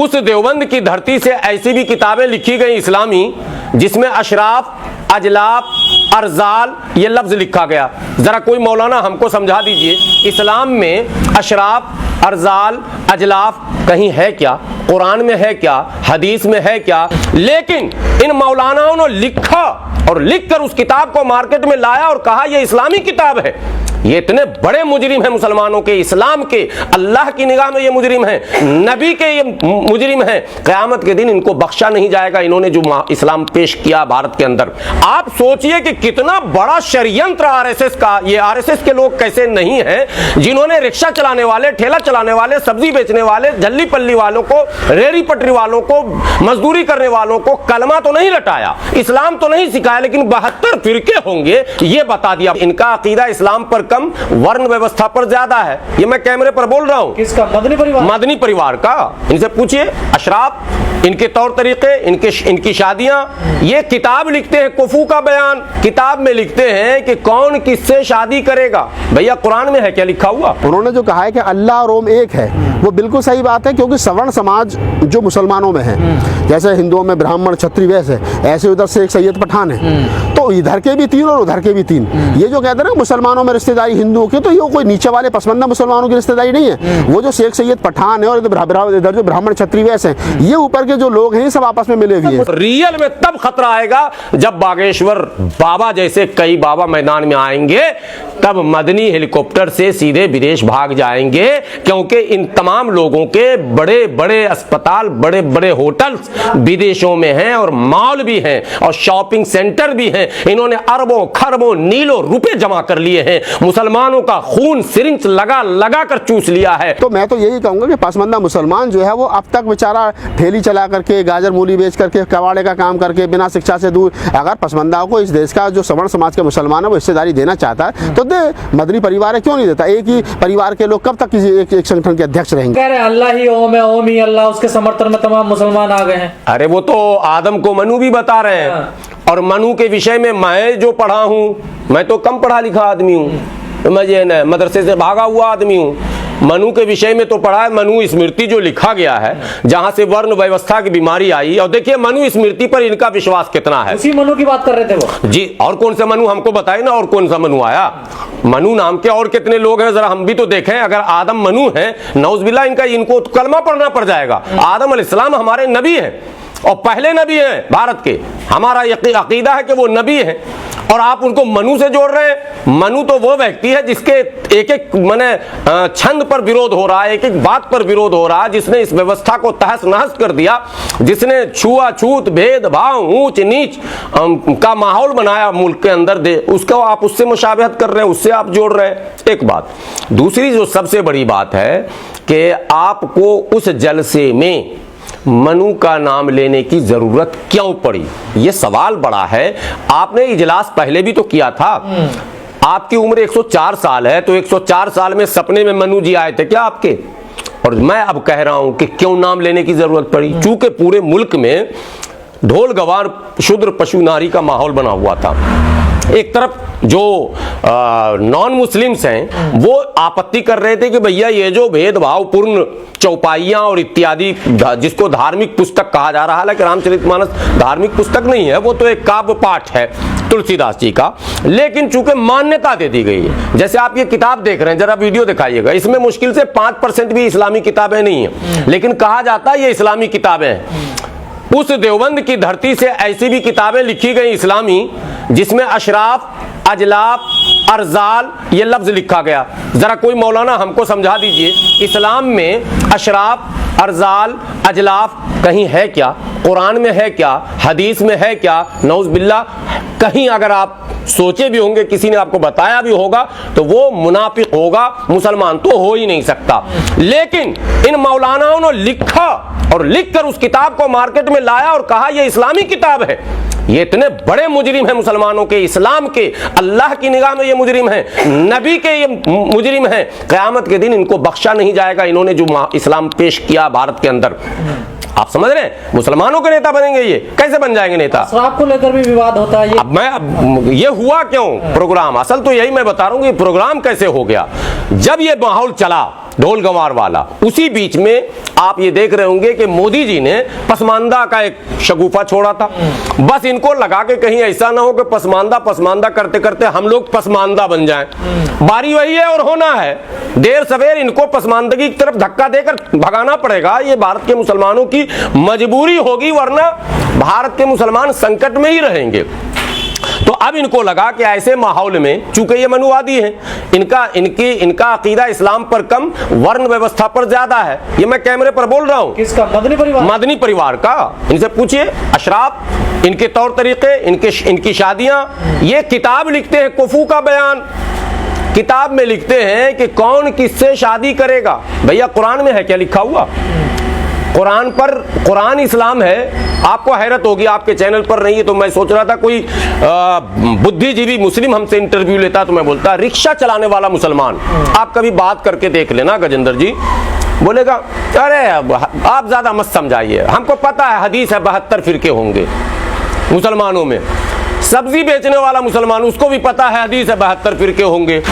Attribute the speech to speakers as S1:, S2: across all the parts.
S1: उस देवबंद की धरती से ऐसी भी किताबें लिखी गई इस्लामी जिसमें अशराफ, अजलाफ, अर्जाल ये लफ्ज लिखा गया। जरा कोई मौलाना हमको समझा दीजिए, इस्लाम में अशराफ, अर्जाल, अजलाफ कहीं है क्या? कुरान में है क्या? हदीस में है क्या? लेकिन इन मौलानाओं ने लिखा और लिखकर उस किताब को मार्केट में लाया और कहा यह इस्लामी किताब है। ये इतने बड़े मुजरिम हैं मुसलमानों के, इस्लाम के, अल्लाह की निगाह में ये मुजरिम हैं, नबी के ये मुजरिम हैं। क़यामत के दिन इनको बख्शा नहीं जाएगा। इन्होंने जो इस्लाम पेश किया भारत के अंदर, आप सोचिए कि कितना बड़ा षड्यंत्र आरएसएस का। ये आरएसएस के लोग कैसे नहीं हैं जिन्होंने रिक्शा चलाने वाले, ठेला चलाने वाले, सब्जी बेचने वाले, झल्ली पल्ली वालों को, रेहड़ी पटरी वालों को, मजदूरी करने वालों को कलमा तो नहीं रटाया, इस्लाम तो नहीं सिखाया, लेकिन 72 फिरके होंगे ये बता दिया। इनका अकीदा इस्लाम पर कम, वर्ण व्यवस्था पर ज्यादा है। ये मैं कैमरे पर बोल रहा हूं।
S2: किसका? मदनी परिवार।
S1: मदनी परिवार का। इनसे पूछिए, अशराफ, इनके तौर तरीके, इनकी शादियां, ये किताब लिखते हैं, कुफू का बयान किताब में लिखते हैं कि कौन किससे शादी करेगा। भैया कुरान में है क्या लिखा हुआ?
S3: उन्होंने जो कहा है कि अल्लाह और ओम एक है, वो बिल्कुल सही बात है, क्योंकि सवर्ण समाज जो मुसलमानों में है, जैसे हिंदुओं में ब्राह्मण, क्षत्रिय, वैसे ऐसे उधर से एक सैयद पठान है, तो इधर के भी 3 और उधर के भी 3। ये जो कहते हैं ना मुसलमानों में रिश्तेदारी हिंदुओं की, तो ये कोई नीचे वाले पसमंदा मुसलमानों की रिश्तेदारी नहीं है। वो जो शेख सैयद पठान है और इधर जो ब्राह्मण, क्षत्रिय, वैसे हैं, ये ऊपर के जो लोग हैं सब आपस में मिले हुए हैं।
S1: रियल में तब खतरा आएगा जब बागेश्वर बाबा जैसे कई बाबा मैदान में आएंगे, तब मदनी हेलीकॉप्टर से सीधे विदेश भाग जाएंगे, क्योंकि इन तमाम लोगों के बड़े बड़े अस्पताल, बड़े बड़े होटल्स विदेशों में हैं और मॉल भी हैं और शॉपिंग सेंटर भी हैं। इन्होंने अरबों खरबों नीलों रुपए जमा कर लिए हैं, मुसलमानों का खून सिरिंज लगा लगा कर चूस लिया है।
S3: तो मैं तो यही कहूंगा कि पसमंदा मुसलमान जो है वो अब तक बेचारा ठेली चला करके, गाजर मूली बेच करके, कबाड़े का काम करके, बिना शिक्षा से दूर, अगर पसमंदाओं को इस देश का जो सवर्ण समाज के मुसलमान है वो हिस्सेदारी देना चाहता है तो दे। मदनी परिवार है, क्यों नहीं देता? एक ही परिवार के लोग कब तक किसी एक संगठन के अध्यक्ष रहेंगे?
S2: कह रहे अल्लाह ही ओम है, ओम ही अल्लाह, उसके समर्थन में तमाम मुसलमान आ गए हैं।
S1: अरे वो तो आदम को मनु भी बता रहे हैं, और मनु के विषय में मैं जो पढ़ा हूं, मैं तो कम पढ़ा लिखा आदमी हूं, मैं मदरसे से भागा हुआ आदमी हूं। मनु के विषय में तो पढ़ा है, मनु स्मृति जो लिखा गया है, जहां से वर्ण व्यवस्था की बीमारी आई। और देखिए मनु स्मृति पर इनका विश्वास कितना है।
S2: उसी मनु की बात कर रहे थे वो
S1: जी। और कौन सा मनु हमको बताए ना, और कौन सा मनु आया? मनु नाम के और कितने लोग हैं, जरा हम भी तो देखें। अगर आदम मनु है, नौज़बिल्लाह, इनको कलमा पढ़ना पड़ जाएगा। आदम अलैहिस्सलाम हमारे नबी हैं और पहले नबी हैं भारत के। हमारा अकीदा है कि वो नबी हैं और आप उनको मनु से जोड़ रहे हैं। मनु तो वो व्यक्ति है जिसके एक एक माने छंद पर विरोध हो रहा है, एक एक बात पर विरोध हो रहा है, जिसने इस व्यवस्था को तहस नहस कर दिया, जिसने छुआछूत, भेदभाव, ऊंच नीच का माहौल बनाया मुल्क के अंदर दे, उसको आप उससे मुशाबहत कर रहे हैं, उससे आप जोड़ रहे हैं। एक बात। दूसरी जो सबसे बड़ी बात है कि आपको उस जलसे में मनु का नाम लेने की जरूरत क्यों पड़ी, यह सवाल बड़ा है। आपने इजलास पहले भी तो किया था। आपकी उम्र 104 साल है, तो 104 साल में सपने में मनु जी आए थे क्या आपके? और मैं अब कह रहा हूं कि क्यों नाम लेने की जरूरत पड़ी, चूंकि पूरे मुल्क में ढोल गवार, शूद्र पशु नारी का माहौल बना हुआ था। एक तरफ जो नॉन मुस्लिम्स हैं वो आपत्ति कर रहे थे कि भैया ये जो भेदभावपूर्ण चौपाइयां और इत्यादि, जिसको धार्मिक पुस्तक कहा जा रहा है, हालांकि रामचरितमानस धार्मिक पुस्तक नहीं है, वो तो एक काव्य पाठ है तुलसीदास जी का, लेकिन चूंकि मान्यता दे दी गई है। जैसे आप ये किताब देख रहे हैं, जरा वीडियो दिखाइएगा, इसमें मुश्किल से 5% भी इस्लामी किताबें नहीं है, लेकिन कहा जाता है ये इस्लामी किताबें हैं। उस देवबंद की धरती से ऐसी भी किताबें लिखी गई इस्लामी जिसमें अशराफ, अजलाफ, अर्जाल ये लफ्ज लिखा गया। जरा कोई मौलाना हमको समझा दीजिए, इस्लाम में अशराफ, अर्जाल, अजलाफ कहीं है क्या? कुरान में है क्या? हदीस में है क्या? नौज़बिल्लाह कहीं अगर आप सोचे भी होंगे, किसी ने आपको बताया भी होगा, तो वो मुनाफिक होगा, मुसलमान तो हो ही नहीं सकता। लेकिन इन मौलानाओं ने लिखा और लिखकर उस किताब को मार्केट में लाया और कहा यह इस्लामी किताब है। ये इतने बड़े मुजरिम हैं मुसलमानों के, इस्लाम के, अल्लाह की निगाह में ये मुजरिम हैं, नबी के ये मुजरिम हैं। क़यामत के दिन इनको बख्शा नहीं जाएगा। इन्होंने जो इस्लाम पेश किया भारत के अंदर, आप समझ रहे हैं? मुसलमानों के नेता बनेंगे, ये कैसे बन जाएंगे नेता?
S2: अशराफ को लेकर भी विवाद होता है।
S1: अब ये हुआ क्यों प्रोग्राम? असल तो यही मैं बता रहा हूं कि प्रोग्राम कैसे हो गया। जब ये माहौल चला ढोल गंवार वाला। उसी बीच में आप ये देख रहे होंगे कि मोदी जी ने पसमानदा का एक शगुफा छोड़ा था। बस इनको लगा के कहीं ऐसा ना हो कि पसमानदा पसमानदा करते करते हम लोग पसमानदा बन जाएं। बारी वही है और होना है, देर सवेर इनको पसमानदगी की तरफ धक्का देकर भगाना पड़ेगा। ये भारत के मुसलमानों की मजबूरी होगी, वरना भारत के मुसलमान संकट में ही रहेंगे। तो अब इनको लगा कि ऐसे माहौल में, चूंकि ये मनुवादी हैं, इनका अकीदा इस्लाम पर कम, वर्ण व्यवस्था पर ज्यादा है। ये मैं कैमरे पर बोल रहा हूं।
S2: किसका? मदनी परिवार?
S1: मदनी परिवार का। इनसे पूछिए अशराफ, इनके तौर तरीके, इनकी शादियां। ये किताब लिखते हैं, कुफू का बयान किताब में लिखते हैं कि कौन किससे शादी करेगा। भैया कुरान में है क्या लिखा हुआ? कुरान इस्लाम है। आपको हैरत होगी, आपके चैनल पर नहीं है तो मैं सोच रहा था कोई बुद्धिजीवी मुस्लिम हमसे इंटरव्यू लेता तो मैं बोलता रिक्शा चलाने वाला मुसलमान। आप कभी बात करके देख लेना गजेंद्र जी, बोलेगा अरे आप ज्यादा मत समझाइए, हमको पता है हदीस है 72 फिरके होंगे मुसलमानों में। सब्जी बेचने वाला मुसलमान, उसको भी पता है हदीस है 72 फिरके होंगे।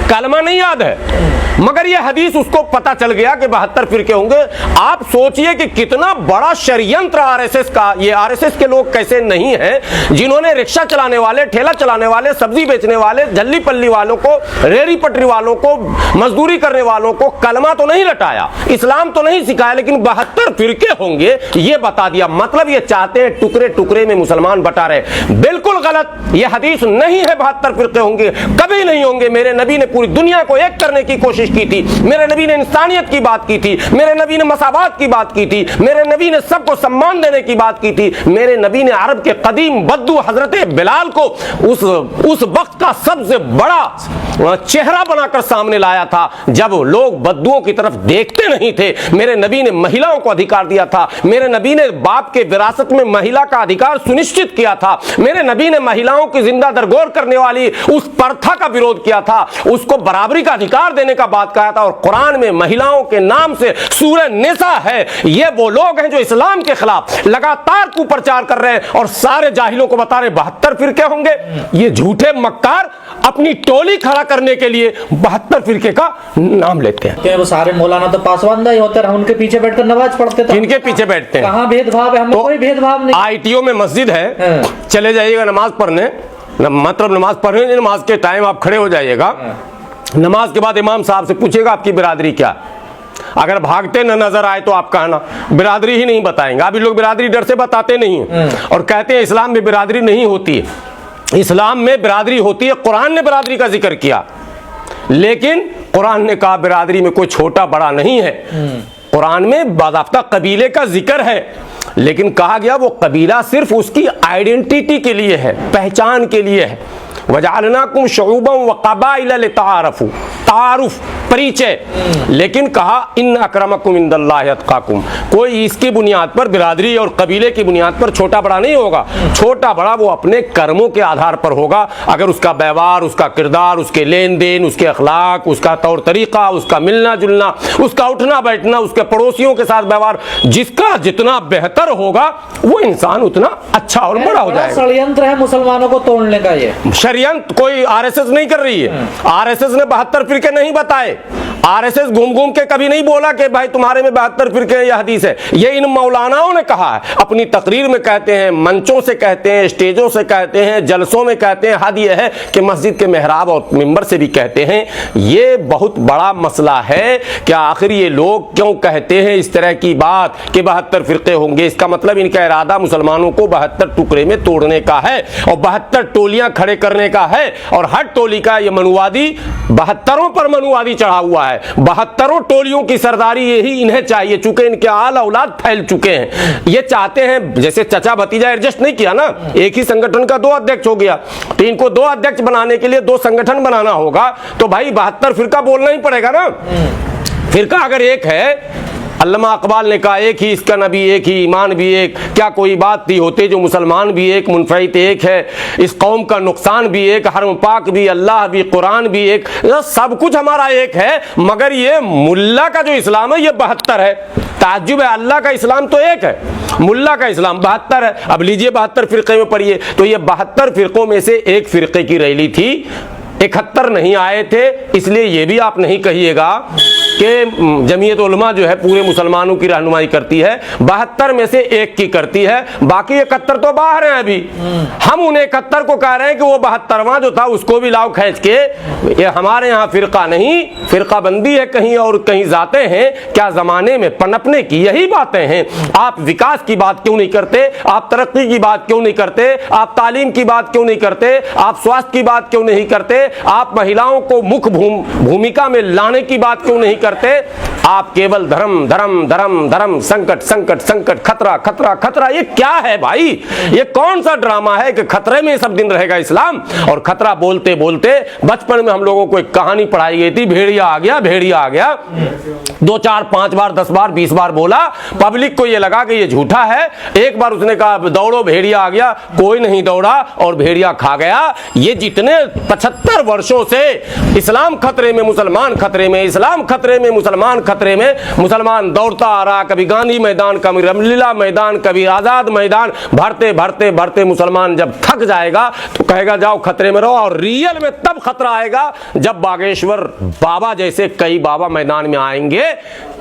S1: कलमा नहीं याद है मगर यह हदीस उसको पता चल गया कि 72 फिरके होंगे। आप सोचिए कि कितना बड़ा षड्यंत्र आरएसएस का। ये आरएसएस के लोग कैसे नहीं हैं जिन्होंने रिक्शा चलाने वाले, ठेला चलाने वाले, सब्जी बेचने वाले, झल्ली पल्ली वालों को, रेहड़ी पटरी वालों को, मजदूरी करने वालों को कलमा तो नहीं रटाया, इस्लाम तो नहीं सिखाया, लेकिन 72 फिरके होंगे ये बता दिया। मतलब ये चाहते हैं टुकड़े टुकड़े में मुसलमान बटा रहे। बिल्कुल गलत, यह हदीस नहीं है 72 फिरके होंगे, कभी नहीं होंगे। मेरे नबी ने पूरी दुनिया को एक करने की कोशिश की थी। मेरे नबी ने इंसानियत की बात की थी। मेरे नबी ने मसावात की बात की थी। मेरे नबी ने सबको सम्मान देने की बात की थी। मेरे नबी ने अरब के कदीम बद्दू हजरत बिलाल को उस वक्त का सबसे बड़ा चेहरा बनाकर सामने लाया था जब लोग बद्दुओं की तरफ देखते नहीं थे। मेरे नबी ने महिलाओं को अधिकार दिया था। मेरे नबी ने बाप के विरासत में महिला का अधिकार सुनिश्चित किया था। मेरे नबी ने महिलाओं की जिंदा दरगोर करने वाली उस प्रथा का विरोध किया था, उसको बराबरी का अधिकार देने का बात कहा था। और कुरान में महिलाओं के नाम से सूरह निसा है। ये वो लोग हैं जो इस्लाम के खिलाफ लगातार कुप्रचार कर रहे हैं और सारे जाहिलों को बता रहे 72 फिरके होंगे। ये झूठे मक्कार अपनी टोली खड़ा करने के लिए 72 फिरके का नाम लेते हैं।
S2: क्या वो सारे मौलाना तो पासवानदा ही होते हैं, उनके पीछे बैठकर नमाज पढ़ते थे।
S1: इनके पीछे बैठते हैं।
S2: कहां भेदभाव है? हमें
S1: तो
S2: कोई भेदभाव नहीं।
S1: आईटीओ में मस्जिद है, चले जाइएगा नमाज पढ़ने, मतलब नमाज पढ़ने, नमाज के टाइम आप खड़े हो जाइएगा। नमाज के बाद इमाम साहब से पूछेगा आपकी बिरादरी क्या। अगर भागते न नजर आए तो आप कहना बिरादरी ही नहीं बताएंगे। अभी लोग बिरादरी डर से बताते नहीं है और कहते हैं इस्लाम में बिरादरी नहीं होती है। इस्लाम में बिरादरी होती है। कुरान ने बिरादरी का जिक्र किया, लेकिन कुरान ने कहा बिरादरी में कोई छोटा बड़ा नहीं है। कुरान में बाज़ाब्ता कबीले का जिक्र है, लेकिन कहा गया वो कबीला सिर्फ उसकी आइडेंटिटी के लिए है, पहचान के लिए है। वजअलनाकुम शुऊबन व क़बाइल लिताअरफू, तारुफ, परिचय। लेकिन कहा इन अक्रमकुम इंदल्लाहि अत्क़ाकुम। कोई इसकी बुनियाद पर, बिरादरी और कबीले की बुनियाद पर छोटा बड़ा नहीं होगा। छोटा बड़ा वो अपने कर्मों के आधार पर होगा। अगर उसका व्यवहार, उसका किरदार, उसके लेन देन, उसके अखलाक, उसका तौर तरीका, उसका मिलना जुलना, उसका उठना बैठना, उसके पड़ोसियों के साथ व्यवहार, जिसका जितना बेहतर होगा वो इंसान उतना अच्छा और बड़ा हो जाएगा।
S2: षड्यंत्र है मुसलमानों को तोड़ने का। ये
S1: षड्यंत्र कोई आरएसएस नहीं कर रही है। आरएसएस ने 72 फिरके नहीं बताए। आरएसएस घूम घूम के कभी नहीं बोला कि भाई तुम्हारे में 72 फिरके हैं, यह हदीस है। ये इन मौलानाओं ने कहा है, अपनी तकरीर में कहते हैं, मंचों से कहते हैं, स्टेजों से कहते हैं, जलसों में कहते हैं। हद यह है कि मस्जिद के मेहराब और मिंबर से भी कहते हैं। ये बहुत बड़ा मसला है कि आखिर ये लोग क्यों कहते हैं इस तरह की बात कि 72 फिरके होंगे। इसका मतलब इनका इरादा मुसलमानों को 72 टुकड़े में तोड़ने का है और 72 टोलियां खड़े करने का है। और हर टोली का ये मनुवादी 72 पर मनुवादी चढ़ा हुआ है। 72 टोलियों की सरदारी यही इन्हें चाहिए, चूंकि इनके आल औलाद फैल चुके हैं। ये चाहते हैं, जैसे चचा भतीजा एडजस्ट नहीं किया ना, एक ही संगठन का 2 अध्यक्ष हो गया, तो इनको 2 अध्यक्ष बनाने के लिए 2 संगठन बनाना होगा। तो भाई 72 फिरका बोलना ही पड़ेगा ना। फिरका अगर एक है, अल्लामा इकबाल ने कहा एक ही इसका नबी, एक ही ईमान भी एक, क्या कोई बात थी होते जो मुसलमान भी एक, मुनफरिद एक है, इस कौम का नुकसान भी एक, हरम पाक भी, अल्लाह भी, कुरान भी एक, सब कुछ हमारा एक है। मगर ये मुल्ला का जो इस्लाम है ये 72 है। ताज्जुब है, अल्लाह का इस्लाम तो एक है, मुल्ला का इस्लाम 72 है। अब लीजिए 72 फिरके में पढ़िए, तो ये 72 फिरकों में से एक फिरके की रैली थी, 71 नहीं आए थे। इसलिए ये भी आप नहीं कहिएगा कि जमीयत उलमा जो है पूरे मुसलमानों की रहनुमाई करती है, 72 में से एक की करती है, बाकी 71 तो बाहर हैं अभी। हम उन्हें 71 को कह रहे हैं कि वो 72वां जो था उसको भी लाओ खींच के। ये हमारे यहाँ फिरका नहीं, फिरका बंदी है कहीं और कहीं जाते हैं। क्या जमाने में पनपने की यही बातें हैं। आप विकास की बात क्यों नहीं करते? आप तरक्की की बात क्यों नहीं करते? आप तालीम की बात क्यों नहीं करते? आप स्वास्थ्य की बात क्यों नहीं करते? आप महिलाओं को मुख्य भूमिका में लाने की बात क्यों नहीं करते? आप केवल धर्म धर्म धर्म धर्म, संकट संकट संकट, खतरा खतरा खतरा। ये क्या है भाई? ये कौन सा ड्रामा है कि खतरे में सब दिन रहेगा इस्लाम? और खतरा बोलते बोलते बचपन में हम लोगों को एक कहानी पढ़ाई गई थी, भेड़िया आ गया, भेड़िया आ गया। 2 4 5 बार 10 बार 20 बार बोला, पब्लिक को ये लगा कि ये झूठा है। एक बार उसने कहा दौड़ो, भेड़िया आ गया, कोई नहीं दौड़ा और भेड़िया खा गया। ये जितने 75 वर्षों से इस्लाम खतरे में, मुसलमान खतरे में, इस्लाम खतरे में, मुसलमान खतरे में, मुसलमान दौड़ता आ रहा, कभी गांधी मैदान, कभी रामलीला मैदान, कभी आजाद मैदान, भरते भरते भरते मुसलमान जब थक जाएगा तो कहेगा जाओ खतरे में रहो। और रियल में तब खतरा आएगा जब बागेश्वर बाबा जैसे कई बाबा मैदान में आएंगे,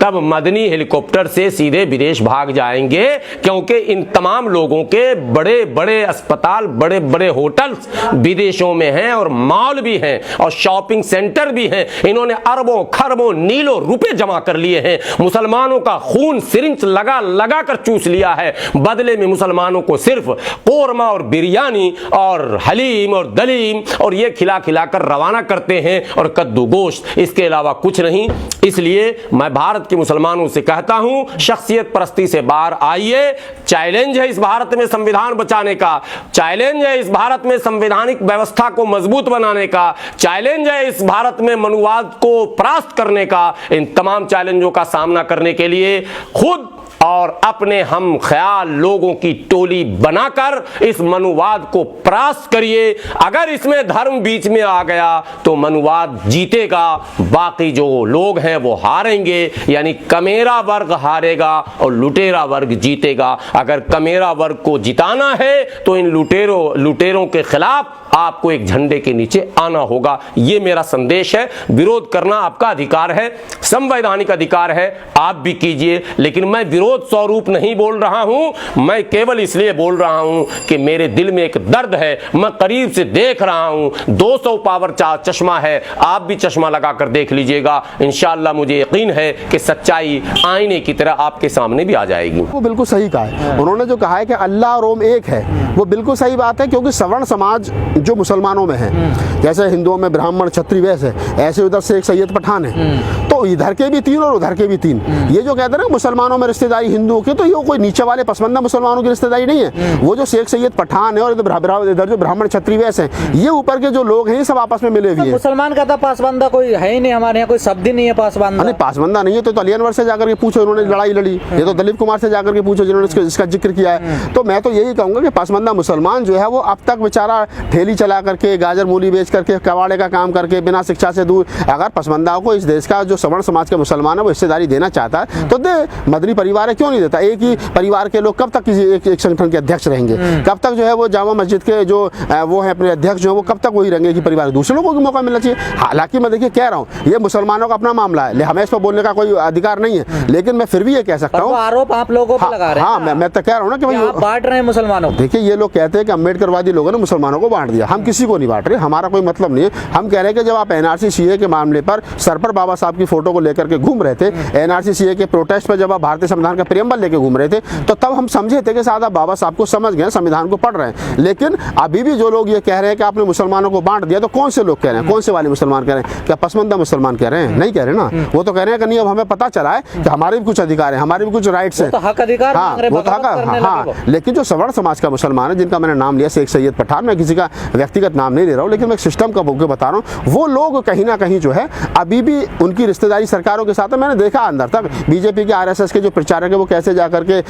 S1: तब मदनी हेलीकॉप्टर से सीधे विदेश भाग जाएंगे। क्योंकि इन तमाम लोगों के बड़े बड़े अस्पताल, बड़े बड़े होटल्स विदेशों में हैं और मॉल भी हैं और शॉपिंग सेंटर भी हैं। इन्होंने अरबों खरबों नीलों रुपए जमा कर लिए हैं। मुसलमानों का खून सिरिंज लगा लगा कर चूस लिया है। बदले में मुसलमानों को सिर्फ कोरमा और बिरयानी और हलीम और दलीम और ये खिला खिला कर रवाना करते हैं और कद्दू गोश्त, इसके अलावा कुछ नहीं। इसलिए मैं भारत के मुसलमानों से कहता हूं, शख्सियत परस्ती से बाहर आइए। चैलेंज है इस भारत में संविधान बचाने का, चैलेंज है इस भारत में संवैधानिक व्यवस्था को मजबूत बनाने का, चैलेंज है इस भारत में मनुवाद को परास्त करने का। इन तमाम चैलेंजों का सामना करने के लिए खुद और अपने हम ख्याल लोगों की टोली बनाकर इस मनुवाद को परास्त करिए। अगर इसमें धर्म बीच में आ गया तो मनुवाद जीतेगा, बाकी जो लोग हैं वो हारेंगे। यानी कमेरा वर्ग हारेगा और लुटेरा वर्ग जीतेगा। अगर कमेरा वर्ग को जिताना है तो इन लुटेरों के खिलाफ आपको एक झंडे के नीचे आना होगा। ये मेरा संदेश है। विरोध करना आपका अधिकार है, संवैधानिक अधिकार है, आप भी कीजिए। लेकिन मैं विरोध स्वरूप नहीं बोल रहा हूं, मैं केवल इसलिए बोल रहा हूं कि मेरे दिल में एक दर्द है। मैं करीब से देख रहा हूं, 200 पावर चश्मा है, आप भी चश्मा लगाकर देख लीजिएगा। इंशाअल्लाह मुझे यकीन है कि सच्चाई आईने की तरह आपके सामने भी आ जाएगी।
S3: वो बिल्कुल सही कहा है उन्होंने, जो कहा है कि अल्लाह और ओम एक है, वो बिल्कुल सही बात है। क्योंकि सवर्ण समाज जो मुसलमानों में है, जैसे हिंदुओं में ब्राह्मण क्षत्रिय वैसे, ऐसे उधर से एक सैयद पठान है, तो इधर के भी 3 और उधर के भी 3। ये जो कहते हैं ना मुसलमानों में रिश्तेदारी हिंदुओं की, तो ये कोई नीचे वाले पसमंदा मुसलमानों की रिश्तेदारी नहीं है। वो जो शेख सैयद पठान है और इधर जो ब्राह्मण क्षत्रिय वैसे हैं, ये ऊपर के जो लोग हैं ये सब आपस में मिले हुए हैं।
S2: मुसलमान का पासबंदा कोई है ही नहीं, हमारे यहाँ कोई शब्द ही नहीं है पासबंदा।
S3: नहीं, पासबंदा नहीं है तो अली अनवर से जाकर के पूछो, उन्होंने लड़ाई लड़ी। ये तो दलीप कुमार से जाकर के पूछो जिन्होंने इसका जिक्र किया है। तो मैं तो यही कहूंगा कि पासबंदा मुसलमान जो है वो अब तक बेचारा ठेली चला करके, गाजर मूली बेच करके, कबाड़े का काम करके, बिना शिक्षा से दूर, अगर पसमंदाओं को इस देश का जो सवर्ण समाज के मुसलमान है वो हिस्सेदारी देना चाहता है तो दे। मदनी परिवार है, क्यों नहीं देता? एक ही परिवार के लोग कब तक किसी एक संगठन के अध्यक्ष रहेंगे? कब तक जो है वो जामा मस्जिद के जो वो है अपने अध्यक्ष जो है वो कब तक वही रहेंगे कि परिवार दूसरे लोगों को भी मौका मिलना चाहिए। हालांकि मैं देखिए कह रहा हूँ ये मुसलमानों का अपना मामला है, हमें इस पर बोलने का कोई अधिकार नहीं है, लेकिन मैं फिर भी ये कह सकता हूँ
S2: आरोप आप लोगों पर लगा रहे हैं।
S3: हाँ, मैं तो कह रहा हूँ ना कि
S2: आप बांट रहे हैं मुसलमानों को।
S3: देखिए ये लोग कहते हैं कि अम्बेडकरवादी लोगों ने मुसलमानों को बांट दिया। हम किसी को नहीं बांट रहे, हमारा कोई मतलब नहीं है। हम कह रहे हैं कि जब आप एनआरसी सीए के मामले पर सर पर बाबा साहब की फोटो को लेकर के घूम रहे थे, एनआरसी सीए के प्रोटेस्ट पर जब आप भारतीय संविधान का प्रेम्बल लेकर घूम रहे थे, तो तब हम समझे थे कि शायद आप बाबा साहब को समझ गए, संविधान को पढ़ रहे हैं। लेकिन अभी भी जो लोग ये कह रहे हैं कि आपने मुसलमानों को बांट दिया, तो कौन से लोग कह रहे हैं? कौन से वाले मुसलमान कह रहे हैं? क्या पसमंदा मुसलमान कह रहे हैं? नहीं कह रहे ना। वो तो कह रहे हैं कि नहीं अब हमें पता चला है कि हमारे भी कुछ अधिकार है, हमारे भी कुछ राइट्स हैं,
S2: हक अधिकार।
S3: हाँ, लेकिन जो सवर्ण समाज का मुसलमान है जिनका मैंने नाम लिया शेख सैयद पठान, मैं किसी का व्यक्तिगत नाम नहीं ले रहा हूँ, लेकिन मैं सिस्टम का बता रहा हूँ, वो लोग कहीं ना कहीं जो है अभी भी उनकी रिश्तेदारी सरकारों के साथ है। मैंने देखा अंदर तक बीजेपी के आरएसएस के जो प्रचारक है वो कैसे जाकर के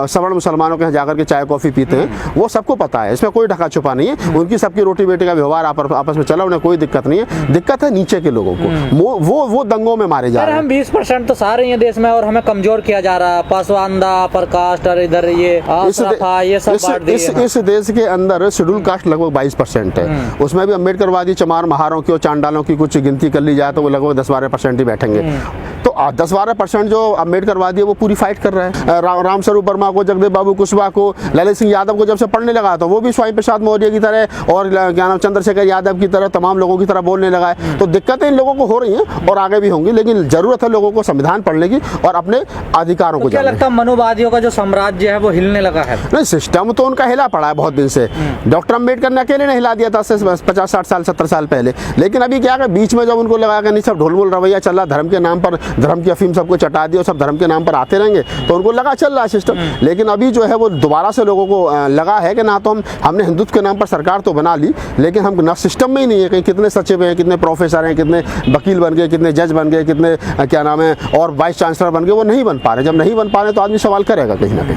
S3: सवर्ण मुसलमानों के यहाँ जाकर के चाय कॉफी पीते हैं, वो सबको पता है, इसमें कोई ढका छुपा नहीं है। उनकी सबकी रोटी बेटी का व्यवहार आपस में चला, उन्हें कोई दिक्कत नहीं है। दिक्कत है नीचे के लोगों को, वो दंगों में मारे जा रहे हैं।
S2: हम 20% तो सारे हैं देश में और हमें कमजोर किया जा रहा है। पासवानदा, अपर कास्ट और इधर ये सब बांट दिए।
S3: इस देश के अंदर शेड्यूल कास्ट लगभग 22% है। उसमें भी अम्बेडकरवादी चमार महारों की और चांडालों की कुछ गिनती कर ली जाए तो वो लगभग 10-12% ही बैठेंगे। तो 10-12% जो अम्बेडकरवादी है वो पूरी फाइट कर रहा है। राम स्वरूप वर्मा को, जगदेव बाबू कुशवाहा को, ललित सिंह यादव को जब से पढ़ने लगा तो वो भी स्वामी प्रसाद मौर्य की तरह और क्या नाम चंद्रशेखर यादव की तरह तमाम लोगों की तरह बोलने लगा है। तो दिक्कतें इन लोगों को हो रही हैं और आगे भी होंगी, लेकिन जरूरत है लोगों को संविधान पढ़ने की और अपने अधिकारों को
S2: क्या
S3: जानने की।
S2: लगता है मनोवादियों का जो साम्राज्य है वो हिलने लगा है?
S3: नहीं, सिस्टम तो उनका हिला पड़ा है बहुत दिन से। डॉक्टर अम्बेडकर ने अकेले ने हिला दिया था 50-60 साल 70 साल पहले। लेकिन अभी क्या है, बीच में जब उनको लगा कि नहीं सब ढोल-बोल रवैया चल रहा, धर्म के नाम पर धर्म की अफीम सबको चटा दिया और सब धर्म के नाम पर आते रहेंगे, तो उनको लगा चल रहा है सिस्टम। लेकिन अभी जो है वो दोबारा से लोगों को लगा है कि ना तो हमने हिंदुत्व के नाम पर सरकार तो बना ली, लेकिन हम न सिस्टम में ही नहीं है। कहीं कितने सचिव हैं, कितने प्रोफेसर हैं, कितने वकील बन गए, कितने जज बन गए, कितने क्या नाम है और वाइस चांसलर बन गए, वो नहीं बन पा रहे। जब नहीं बन पा रहे तो आदमी सवाल करेगा कहीं ना कहीं।